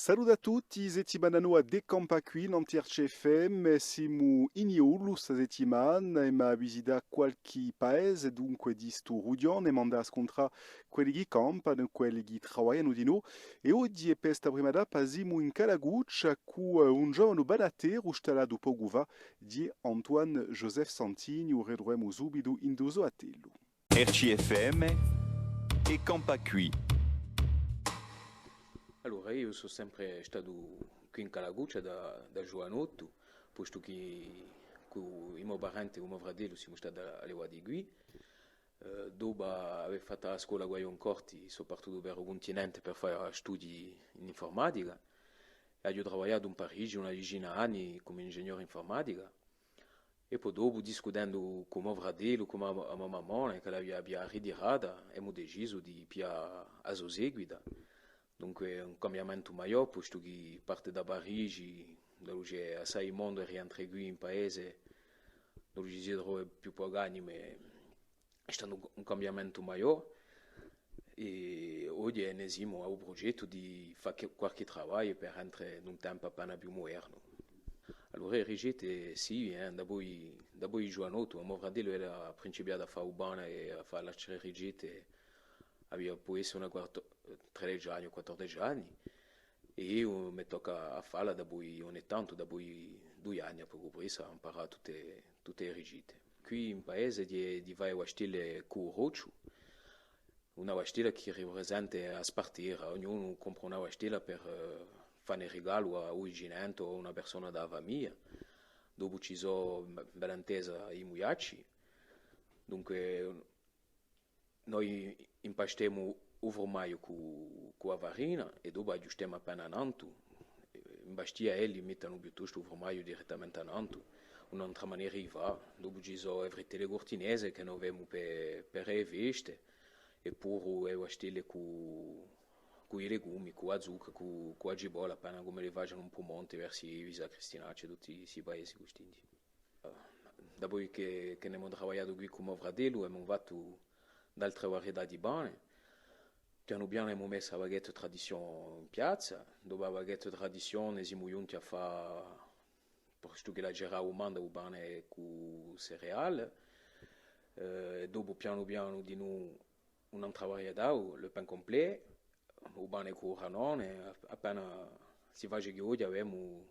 Salut a tutti, settimana a De Campa qui, Nantirce FM, siamo in Iulu sta settimana e ma visita qualche paese, dunque di sto Rudion e manda a scontra quelli che campano, quelli che lavorano di noi. E oggi per questa prima data siamo in Calaguccia con un giovane banatero installato poco fa di Antoine Joseph Santini, o redremo subito in doso a telo. RCFM e Campacui. Allora, io sono sempre stato qui in Calaguccia da giovanotto, posto che con i miei parenti e i miei fratelli siamo stati alle Guadigui. Dopo aver fatto la scuola a Guaioncorti, sono partito per il continente per fare studi in informatica. E ho lavorato in Parigi una decina di anni come ingegnere informatica. E poi dopo, discutendo con mio fratello, con la mia mamma, che l'aveva ritirata, abbiamo deciso di pigliare a seguita. Dunque un cambiamento maggiore, posto che parte da Parigi, dove c'è assai mondo e rientra qui in paese, dove ci si trova più pagani, ma è stato un cambiamento maggiore. E oggi ne siamo al progetto di fare qualche lavoro per entrare in un tempo appena più moderno. Allora, il rigetto sì, dopo i giovanotto, mio fratello era principiato a fare urbana e a fare la rigetto, aveva poi essere una 13 anni o 14 anni, e io mi tocca a farla dopo ogni tanto, dopo 2 anni, proprio per eso ho imparato tutte le rigite. Qui in paese di vai a stile con roccio, una stella che rappresenta a spartire, ognuno compra una stella per fare un regalo a un vicinato o una persona della famiglia. Dopo ci sono bella intesa i mugliacci, dunque noi impastiamo il formaggio con la farina e dopo aggiustiamo appena nanto. In bastia elli mettono piuttosto il formaggio direttamente a nanto. Un'altra maniera di fare. Dopo ci sono le frittelle gortinese che noi abbiamo per le feste, e pure le stelle con i legumi, con la zucca, con la cipolla, appena come le facciano un po' monte verso Visa Cristinacci, tutti questi paesi questi. Dopo che abbiamo lavorato qui con mio fratello, abbiamo fatto d'altre varietà di pane. Piano piano abbiamo messo la baguette tradizione in piazza. Dopo la baguette tradizione siamo giunti a fare, posto che la geravo manda, il pane con cereali. Dopo piano piano di noi un'altra varietà, il pain complet, il pane con ranone. Appena si fa che oggi abbiamo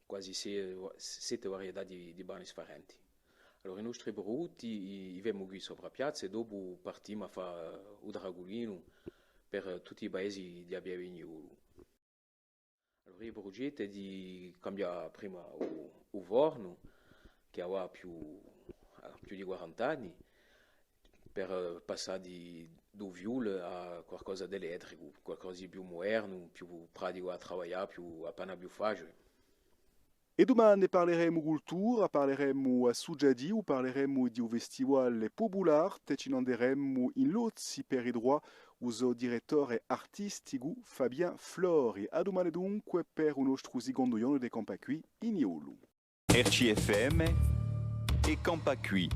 quasi 7 varietà di pane differenti. Allora, i nostri prodotti abbiamo qui sopra piazza e dopo partiamo a fare il dragolino per tutti i paesi di Abbia Vignolo. Allora, il progetto è di cambiare prima il forno, che ha più di 40 anni, per passare do viola a qualcosa di elettrico, qualcosa di più moderno, più pratico a lavorare, appena più facile. E domani parleremo cultura, parleremo a Suggiadi, parleremo di un festival popolare, e ci andremo in Lozzi per i droit uso direttore artistico Fabien Flori. A domani dunque per un nostro secondo giorno di campa qui in Iulu. RCFM e Campacui.